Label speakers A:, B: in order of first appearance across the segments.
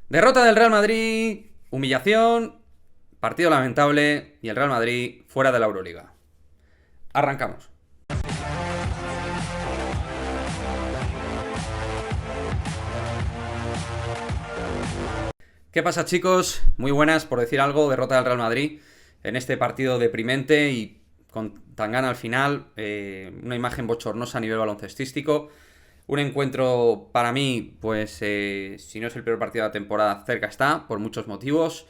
A: Derrota del Real Madrid, humillación, partido lamentable y el Real Madrid fuera de la Euroliga. Arrancamos. ¿Qué pasa, chicos? Muy buenas, por decir algo, derrota del Real Madrid en este partido deprimente y con Tangana al final, una imagen bochornosa a nivel baloncestístico. Un encuentro para mí, pues si no es el peor partido de la temporada, cerca está, por muchos motivos.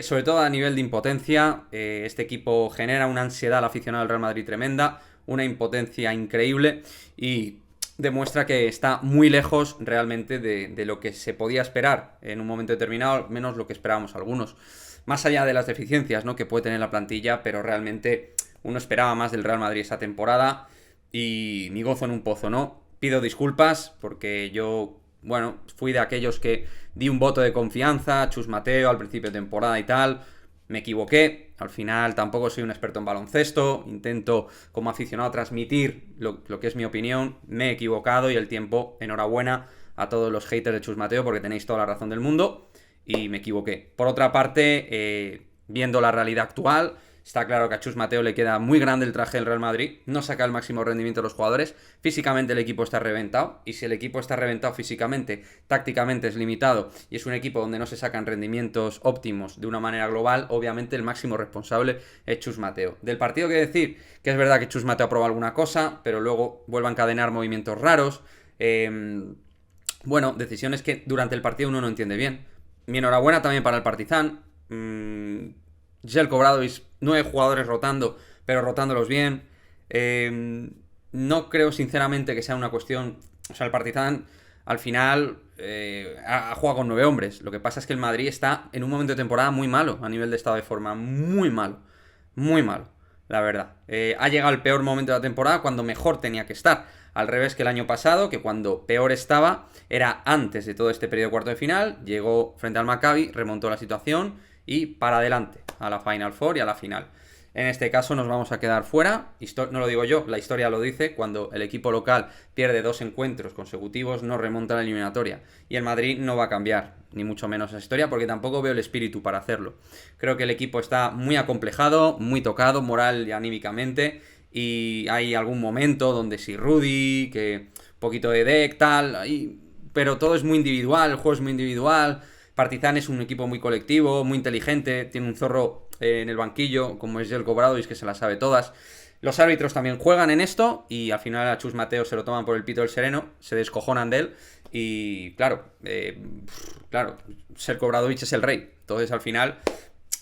A: Sobre todo a nivel de impotencia, este equipo genera una ansiedad al aficionado del Real Madrid tremenda, una impotencia increíble y demuestra que está muy lejos realmente de lo que se podía esperar en un momento determinado, al menos lo que esperábamos algunos. Más allá de las deficiencias, ¿no?, que puede tener la plantilla, pero realmente uno esperaba más del Real Madrid esta temporada y mi gozo en un pozo, ¿no? Pido disculpas porque yo, bueno, fui de aquellos que di un voto de confianza a Chus Mateo al principio de temporada y tal. Me equivoqué, al final tampoco soy un experto en baloncesto, intento como aficionado transmitir lo que es mi opinión, me he equivocado y el tiempo, enhorabuena a todos los haters de Chus Mateo porque tenéis toda la razón del mundo y me equivoqué. Por otra parte, viendo la realidad actual, está claro que a Chus Mateo le queda muy grande el traje del Real Madrid, no saca el máximo rendimiento de los jugadores, físicamente el equipo está reventado, y si el equipo está reventado físicamente, tácticamente es limitado, y es un equipo donde no se sacan rendimientos óptimos de una manera global, obviamente el máximo responsable es Chus Mateo. Del partido que decir, que es verdad que Chus Mateo aprobó alguna cosa, pero luego vuelve a encadenar movimientos raros, bueno, decisiones que durante el partido uno no entiende bien. Mi enhorabuena también para el Partizan. Jelko Obradović, 9 jugadores rotando, pero rotándolos bien. No creo sinceramente que sea una cuestión. O sea, el Partizan al final ha jugado con 9 hombres. Lo que pasa es que el Madrid está en un momento de temporada muy malo a nivel de estado de forma. Muy malo. Muy malo, la verdad. Ha llegado el peor momento de la temporada cuando mejor tenía que estar. Al revés que el año pasado, que cuando peor estaba era antes de todo este periodo de cuarto de final. Llegó frente al Maccabi, remontó la situación y para adelante a la Final Four y a la final. En este caso nos vamos a quedar fuera, no lo digo yo, la historia lo dice, cuando el equipo local pierde 2 encuentros consecutivos no remonta la eliminatoria. Y el Madrid no va a cambiar, ni mucho menos esa historia, porque tampoco veo el espíritu para hacerlo. Creo que el equipo está muy acomplejado, muy tocado, moral y anímicamente, y hay algún momento donde si Rudy, que un poquito de deck, tal, pero todo es muy individual, el juego es muy individual. Partizan es un equipo muy colectivo, muy inteligente, tiene un zorro en el banquillo, como es Jelko Obradović, que se la sabe todas. Los árbitros también juegan en esto y al final a Chus Mateo se lo toman por el pito del sereno, se descojonan de él y claro, Jelko Obradović es el rey. Entonces al final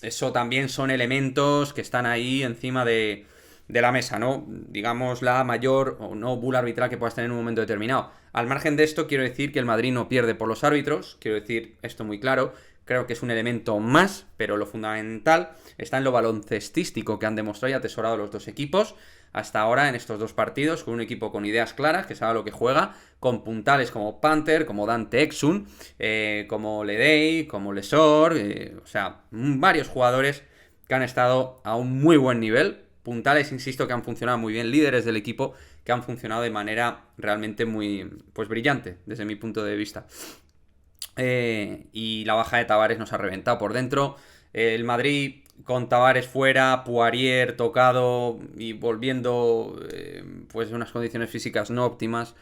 A: eso también son elementos que están ahí encima de la mesa, ¿no? Digamos la mayor o no bula arbitral que puedas tener en un momento determinado. Al margen de esto, quiero decir que el Madrid no pierde por los árbitros, quiero decir esto muy claro, creo que es un elemento más, pero lo fundamental está en lo baloncestístico que han demostrado y atesorado los dos equipos hasta ahora en estos dos partidos, con un equipo con ideas claras, que sabe lo que juega, con puntales como Panther, como Dante Exum, como Ledey, como Lesor, o sea, varios jugadores que han estado a un muy buen nivel, puntales, insisto, que han funcionado muy bien, líderes del equipo que han funcionado de manera realmente muy, pues brillante, desde mi punto de vista. Y la baja de Tavares nos ha reventado por dentro. El Madrid con Tavares fuera, Poirier tocado y volviendo pues en unas condiciones físicas no óptimas.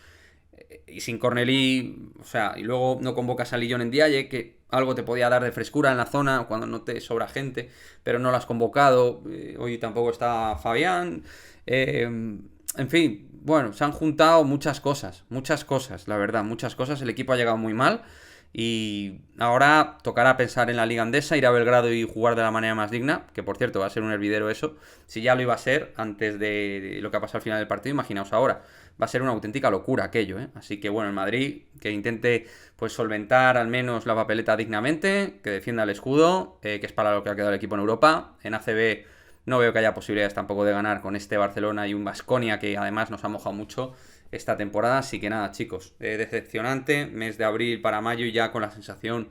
A: Y sin Cornelí, o sea, y luego no convocas a Lillon en Diaye, que algo te podía dar de frescura en la zona cuando no te sobra gente, pero no lo has convocado. Hoy tampoco está Fabián. En fin, bueno, se han juntado muchas cosas, la verdad, muchas cosas. El equipo ha llegado muy mal y ahora tocará pensar en la Liga Andesa, ir a Belgrado y jugar de la manera más digna, que por cierto va a ser un hervidero eso. Si ya lo iba a ser antes de lo que ha pasado al final del partido, imaginaos ahora. Va a ser una auténtica locura aquello, ¿eh? Así que bueno, el Madrid que intente pues solventar al menos la papeleta dignamente, que defienda el escudo, que es para lo que ha quedado el equipo en Europa. En ACB no veo que haya posibilidades tampoco de ganar con este Barcelona y un Baskonia que además nos ha mojado mucho esta temporada. Así que nada, chicos, decepcionante, mes de abril para mayo y ya con la sensación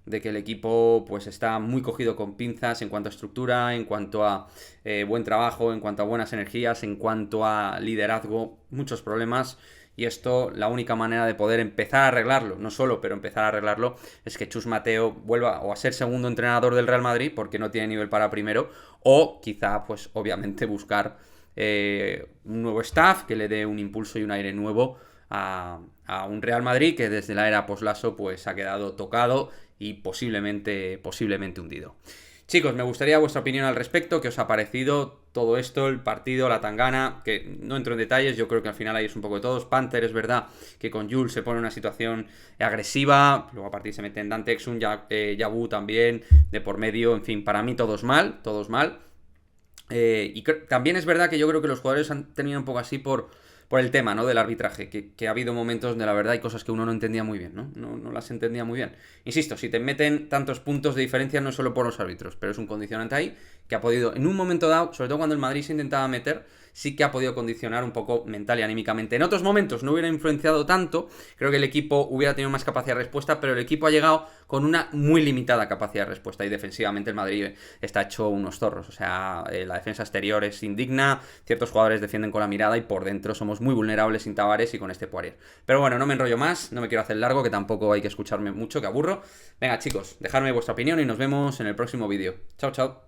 A: de que el equipo pues está muy cogido con pinzas en cuanto a estructura, en cuanto a buen trabajo, en cuanto a buenas energías, en cuanto a liderazgo, muchos problemas Y esto, la única manera de poder empezar a arreglarlo, no solo, pero empezar a arreglarlo, es que Chus Mateo vuelva o a ser segundo entrenador del Real Madrid, porque no tiene nivel para primero, o quizá, pues obviamente, buscar un nuevo staff que le dé un impulso y un aire nuevo a un Real Madrid que desde la era post-Lasso pues ha quedado tocado y posiblemente hundido. Chicos, me gustaría vuestra opinión al respecto, qué os ha parecido todo esto, el partido, la tangana, que no entro en detalles, yo creo que al final ahí es un poco de todos. Panther es verdad que con Jules se pone en una situación agresiva, luego a partir se mete en Dante Exum, Yabu también, de por medio, en fin, para mí todos mal. También es verdad que yo creo que los jugadores han tenido un poco así por el tema, ¿no? Del arbitraje, que ha habido momentos donde la verdad hay cosas que uno no entendía muy bien, ¿no? No las entendía muy bien. Insisto, si te meten tantos puntos de diferencia no es solo por los árbitros, pero es un condicionante ahí que ha podido, en un momento dado, sobre todo cuando el Madrid se intentaba meter, sí que ha podido condicionar un poco mental y anímicamente. En otros momentos no hubiera influenciado tanto, creo que el equipo hubiera tenido más capacidad de respuesta, pero el equipo ha llegado con una muy limitada capacidad de respuesta y defensivamente el Madrid está hecho unos zorros, o sea, la defensa exterior es indigna, ciertos jugadores defienden con la mirada y por dentro somos muy vulnerables sin Tavares y con este Poirier. Pero bueno, no me enrollo más, no me quiero hacer largo, que tampoco hay que escucharme mucho, que aburro. Venga chicos, dejadme vuestra opinión y nos vemos en el próximo vídeo. Chao, chao.